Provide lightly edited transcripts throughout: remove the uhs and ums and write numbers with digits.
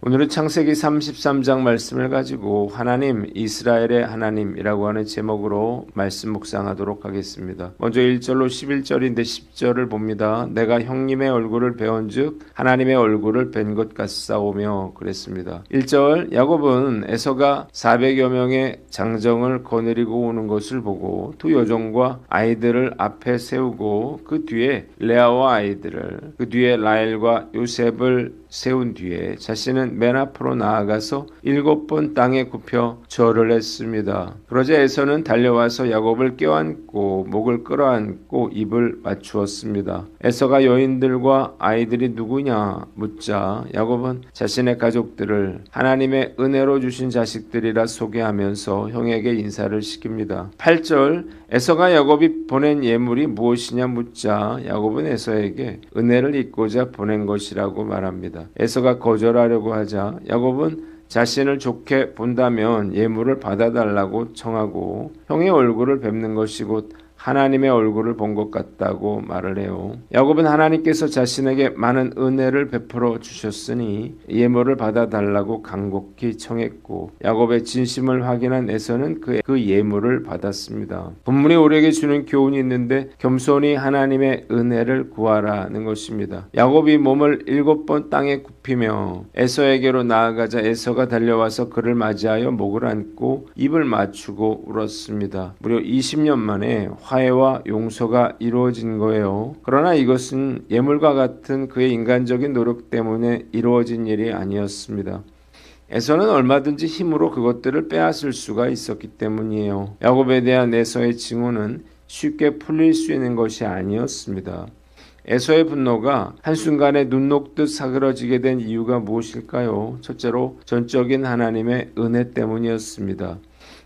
오늘은 창세기 33장 말씀을 가지고 하나님, 이스라엘의 하나님이라고 하는 제목으로 말씀 묵상하도록 하겠습니다. 먼저 1절로 11절인데 10절을 봅니다. 내가 형님의 얼굴을 배운즉 하나님의 얼굴을 뵌 것 같사오며 그랬습니다. 1절 야곱은 에서가 400여 명의 장정을 거느리고 오는 것을 보고 두 여종과 아이들을 앞에 세우고 그 뒤에 레아와 아이들을 그 뒤에 라헬과 요셉을 세운 뒤에 자신은 맨 앞으로 나아가서 7번 땅에 굽혀 절을 했습니다. 그러자 에서는 달려와서 야곱을 껴안고 목을 끌어안고 입을 맞추었습니다. 에서가 여인들과 아이들이 누구냐 묻자 야곱은 자신의 가족들을 하나님의 은혜로 주신 자식들이라 소개하면서 형에게 인사를 시킵니다. 8절 에서가 야곱이 보낸 예물이 무엇이냐 묻자 야곱은 에서에게 은혜를 잊고자 보낸 것이라고 말합니다. 에서가 거절하려고 하자 야곱은 자신을 좋게 본다면 예물을 받아달라고 청하고 형의 얼굴을 뵙는 것이 곧 하나님의 얼굴을 본 것 같다고 말을 해요. 야곱은 하나님께서 자신에게 많은 은혜를 베풀어 주셨으니 예물을 받아달라고 간곡히 청했고 야곱의 진심을 확인한 에서는 그 예물을 받았습니다. 본문이 우리에게 주는 교훈이 있는데 겸손히 하나님의 은혜를 구하라는 것입니다. 야곱이 몸을 7번 땅에 굽히며 에서에게로 나아가자 에서가 달려와서 그를 맞이하여 목을 안고 입을 맞추고 울었습니다. 무려 20년 만에 화해와 용서가 이루어진 거예요. 그러나 이것은 예물과 같은 그의 인간적인 노력 때문에 이루어진 일이 아니었습니다. 에서는 얼마든지 힘으로 그것들을 빼앗을 수가 있었기 때문이에요. 야곱에 대한 에서의 징후는 쉽게 풀릴 수 있는 것이 아니었습니다. 에서의 분노가 한순간에 눈 녹듯 사그러지게 된 이유가 무엇일까요? 첫째로 전적인 하나님의 은혜 때문이었습니다.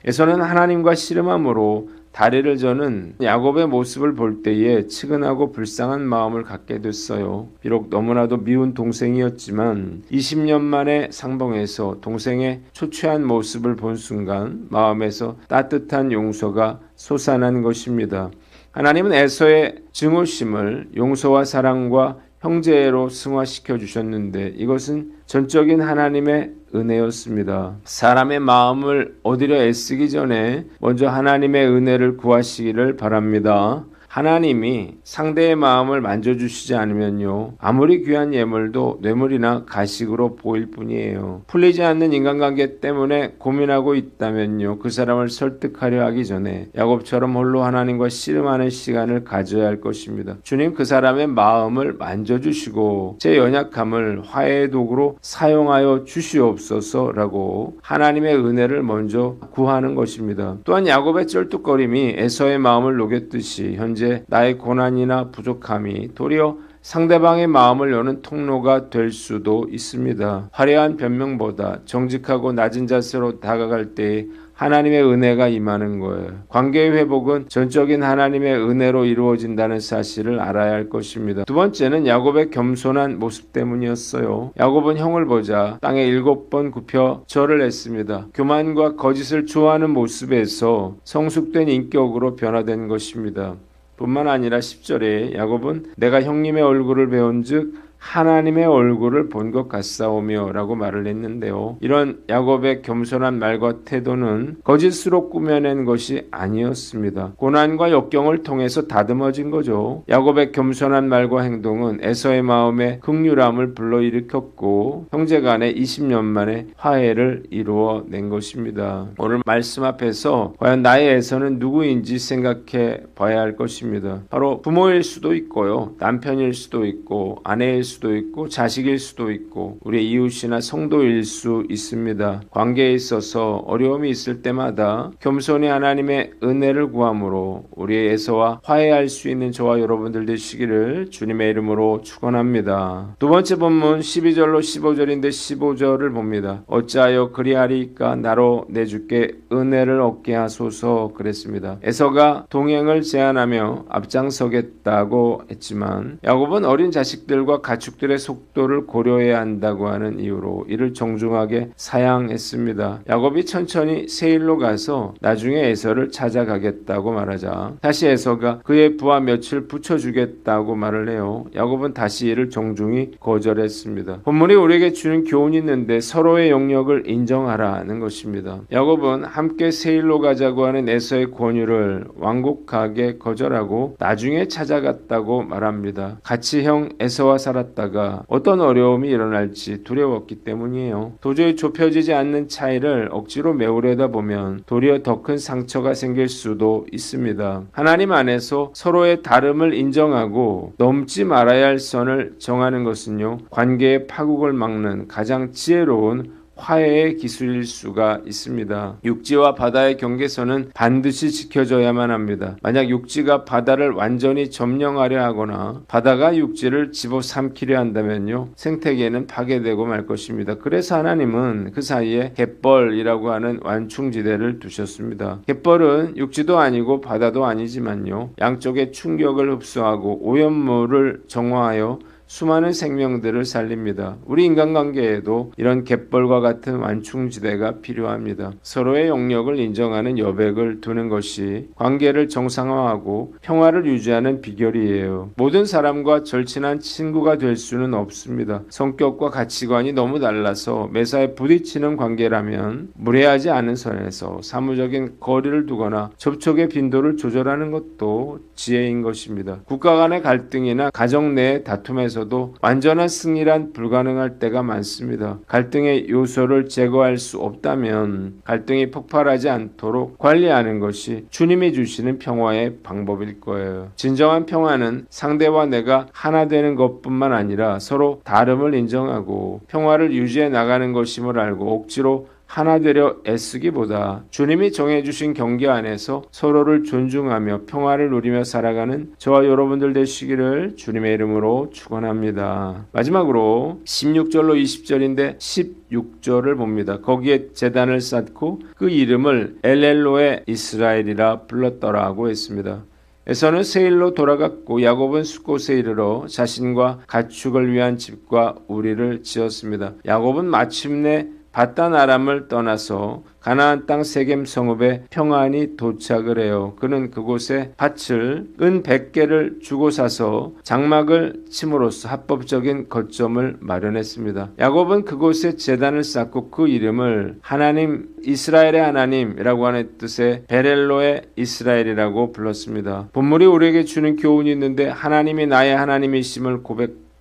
에서는 하나님과 씨름함으로 다리를 저는 야곱의 모습을 볼 때에 측은하고 불쌍한 마음을 갖게 됐어요. 비록 너무나도 미운 동생이었지만 20년 만에 상봉해서 동생의 초췌한 모습을 본 순간 마음에서 따뜻한 용서가 솟아난 것입니다. 하나님은 에서의 증오심을 용서와 사랑과 형제로 승화시켜 주셨는데 이것은 전적인 하나님의 은혜였습니다. 사람의 마음을 얻으려 애쓰기 전에 먼저 하나님의 은혜를 구하시기를 바랍니다. 하나님이 상대의 마음을 만져주시지 않으면요 아무리 귀한 예물도 뇌물이나 가식으로 보일 뿐이에요. 풀리지 않는 인간관계 때문에 고민하고 있다면요 그 사람을 설득하려 하기 전에 야곱처럼 홀로 하나님과 씨름하는 시간을 가져야 할 것입니다. 주님 그 사람의 마음을 만져주시고 제 연약함을 화해의 도구로 사용하여 주시옵소서라고 하나님의 은혜를 먼저 구하는 것입니다. 또한 야곱의 쩔뚝거림이 에서의 마음을 녹였듯이 현재 나의 고난이나 부족함이 도리어 상대방의 마음을 여는 통로가 될 수도 있습니다. 화려한 변명보다 정직하고 낮은 자세로 다가갈 때에 하나님의 은혜가 임하는 거예요. 관계의 회복은 전적인 하나님의 은혜로 이루어진다는 사실을 알아야 할 것입니다. 두 번째는 야곱의 겸손한 모습 때문이었어요. 야곱은 형을 보자 땅에 7번 굽혀 절을 했습니다. 교만과 거짓을 좋아하는 모습에서 성숙된 인격으로 변화된 것입니다. 뿐만 아니라 10절에 야곱은 내가 형님의 얼굴을 배운즉 하나님의 얼굴을 본 것 같사오며 라고 말을 했는데요. 이런 야곱의 겸손한 말과 태도는 거짓으로 꾸며낸 것이 아니었습니다. 고난과 역경을 통해서 다듬어진 거죠. 야곱의 겸손한 말과 행동은 에서의 마음에 긍휼함을 불러일으켰고 형제간에 20년 만에 화해를 이루어낸 것입니다. 오늘 말씀 앞에서 과연 나의 에서는 누구인지 생각해 봐야 할 것입니다. 바로 부모일 수도 있고요. 남편일 수도 있고 아내일 수도 있고 자식일 수도 있고 우리 이웃이나 성도일 수 있습니다. 관계에 있어서 어려움이 있을 때마다 겸손히 하나님의 은혜를 구함으로 우리의 에서와 화해할 수 있는 저와 여러분들 되시기를 주님의 이름으로 축원합니다. 두 번째 본문 12절로 15절인데 15절을 봅니다. 어찌하여 그리하리까 나로 내 주께 은혜를 얻게 하소서 그랬습니다. 에서가 동행을 제안하며 앞장서겠다고 했지만 야곱은 어린 자식들과 같이 가축들의 속도를 고려해야 한다고 하는 이유로 이를 정중하게 사양했습니다. 야곱이 천천히 세일로 가서 나중에 에서를 찾아가겠다고 말하자 다시 에서가 그의 부하 며칠 붙여주겠다고 말을 해요. 야곱은 다시 이를 정중히 거절했습니다. 본문이 우리에게 주는 교훈이 있는데 서로의 영역을 인정하라는 것입니다. 야곱은 함께 세일로 가자고 하는 에서의 권유를 완곡하게 거절하고 나중에 찾아갔다고 말합니다. 같이 형 에서와 살았다가 어떤 어려움이 일어날지 두려웠기 때문이에요. 도저히 좁혀지지 않는 차이를 억지로 메우려다 보면 도리어 더 큰 상처가 생길 수도 있습니다. 하나님 안에서 서로의 다름을 인정하고 넘지 말아야 할 선을 정하는 것은요, 관계의 파국을 막는 가장 지혜로운 화해의 기술일 수가 있습니다. 육지와 바다의 경계선은 반드시 지켜져야만 합니다. 만약 육지가 바다를 완전히 점령하려 하거나 바다가 육지를 집어삼키려 한다면요, 생태계는 파괴되고 말 것입니다. 그래서 하나님은 그 사이에 갯벌이라고 하는 완충지대를 두셨습니다. 갯벌은 육지도 아니고 바다도 아니지만요, 양쪽의 충격을 흡수하고 오염물을 정화하여 수많은 생명들을 살립니다. 우리 인간관계에도 이런 갯벌과 같은 완충지대가 필요합니다. 서로의 영역을 인정하는 여백을 두는 것이 관계를 정상화하고 평화를 유지하는 비결이에요. 모든 사람과 절친한 친구가 될 수는 없습니다. 성격과 가치관이 너무 달라서 매사에 부딪히는 관계라면 무례하지 않은 선에서 사무적인 거리를 두거나 접촉의 빈도를 조절하는 것도 지혜인 것입니다. 국가 간의 갈등이나 가정 내의 다툼에서 완전한 승리란 불가능할 때가 많습니다. 갈등의 요소를 제거할 수 없다면 갈등이 폭발하지 않도록 관리하는 것이 주님이 주시는 평화의 방법일 거예요. 진정한 평화는 상대와 내가 하나 되는 것뿐만 아니라 서로 다름을 인정하고 평화를 유지해 나가는 것임을 알고 억지로 하나 되려 애쓰기보다 주님이 정해주신 경계 안에서 서로를 존중하며 평화를 누리며 살아가는 저와 여러분들 되시기를 주님의 이름으로 축원합니다. 마지막으로 16절로 20절인데 16절을 봅니다. 거기에 제단을 쌓고 그 이름을 엘엘로의 이스라엘이라 불렀더라고 했습니다. 에서는 세일로 돌아갔고 야곱은 숫곳에 이르러 자신과 가축을 위한 집과 우리를 지었습니다. 야곱은 마침내 밧단 아람을 떠나서 가나안 땅 세겜 성읍에 평안히 도착을 해요. 그는 그곳에 밭을 은 100개를 주고 사서 장막을 침으로써 합법적인 거점을 마련했습니다. 야곱은 그곳에 제단을 쌓고 그 이름을 하나님, 이스라엘의 하나님이라고 하는 뜻의 베렐로의 이스라엘이라고 불렀습니다. 본문이 우리에게 주는 교훈이 있는데 하나님이 나의 하나님이심을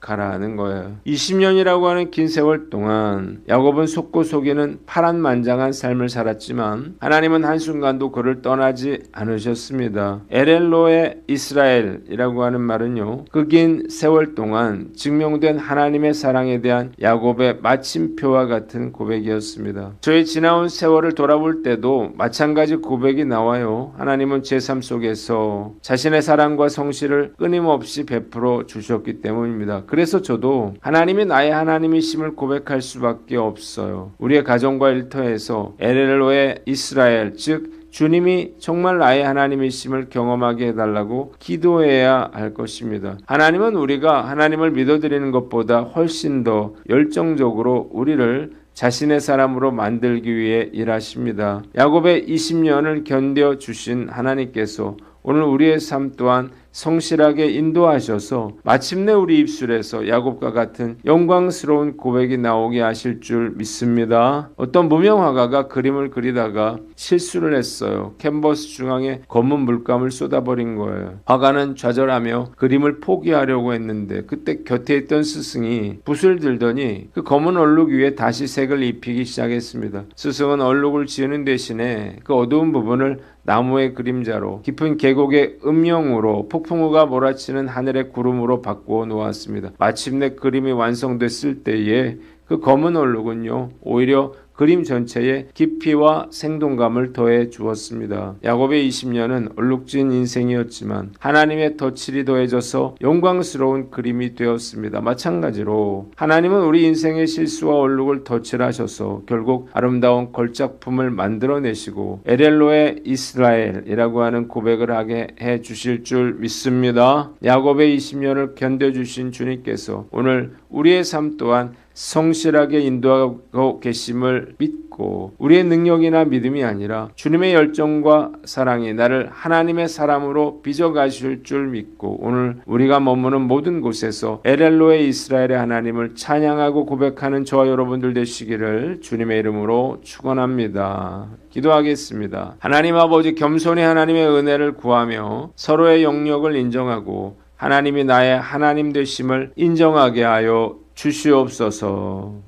가라는 거예요. 20년이라고 하는 긴 세월 동안 야곱은 속고 속이는 파란만장한 삶을 살았지만 하나님은 한순간도 그를 떠나지 않으셨습니다. 에렐로의 이스라엘이라고 하는 말은요, 그 긴 세월 동안 증명된 하나님의 사랑에 대한 야곱의 마침표와 같은 고백이었습니다. 저희 지나온 세월을 돌아볼 때도 마찬가지 고백이 나와요. 하나님은 제 삶 속에서 자신의 사랑과 성실을 끊임없이 베풀어 주셨기 때문입니다. 그래서 저도 하나님이 나의 하나님이심을 고백할 수밖에 없어요. 우리의 가정과 일터에서 엘엘로의 이스라엘, 즉 주님이 정말 나의 하나님이심을 경험하게 해달라고 기도해야 할 것입니다. 하나님은 우리가 하나님을 믿어드리는 것보다 훨씬 더 열정적으로 우리를 자신의 사람으로 만들기 위해 일하십니다. 야곱의 20년을 견뎌주신 하나님께서 오늘 우리의 삶 또한 성실하게 인도하셔서 마침내 우리 입술에서 야곱과 같은 영광스러운 고백이 나오게 하실 줄 믿습니다. 어떤 무명 화가가 그림을 그리다가 실수를 했어요. 캔버스 중앙에 검은 물감을 쏟아버린 거예요. 화가는 좌절하며 그림을 포기하려고 했는데 그때 곁에 있던 스승이 붓을 들더니 그 검은 얼룩 위에 다시 색을 입히기 시작했습니다. 스승은 얼룩을 지우는 대신에 그 어두운 부분을 나무의 그림자로, 깊은 계곡의 음영으로, 폭풍우가 몰아치는 하늘의 구름으로 바꾸어 놓았습니다. 마침내 그림이 완성됐을 때에 그 검은 얼룩은요, 오히려 그림 전체에 깊이와 생동감을 더해 주었습니다. 야곱의 20년은 얼룩진 인생이었지만 하나님의 덧칠이 더해져서 영광스러운 그림이 되었습니다. 마찬가지로 하나님은 우리 인생의 실수와 얼룩을 덧칠하셔서 결국 아름다운 걸작품을 만들어내시고 에렐로의 이스라엘이라고 하는 고백을 하게 해 주실 줄 믿습니다. 야곱의 20년을 견뎌주신 주님께서 오늘 우리의 삶 또한 성실하게 인도하고 계심을 믿고 우리의 능력이나 믿음이 아니라 주님의 열정과 사랑이 나를 하나님의 사람으로 빚어가실 줄 믿고 오늘 우리가 머무는 모든 곳에서 에렐로의 이스라엘의 하나님을 찬양하고 고백하는 저와 여러분들 되시기를 주님의 이름으로 축원합니다. 기도하겠습니다. 하나님 아버지, 겸손히 하나님의 은혜를 구하며 서로의 영역을 인정하고 하나님이 나의 하나님 되심을 인정하게 하여 주시옵소서.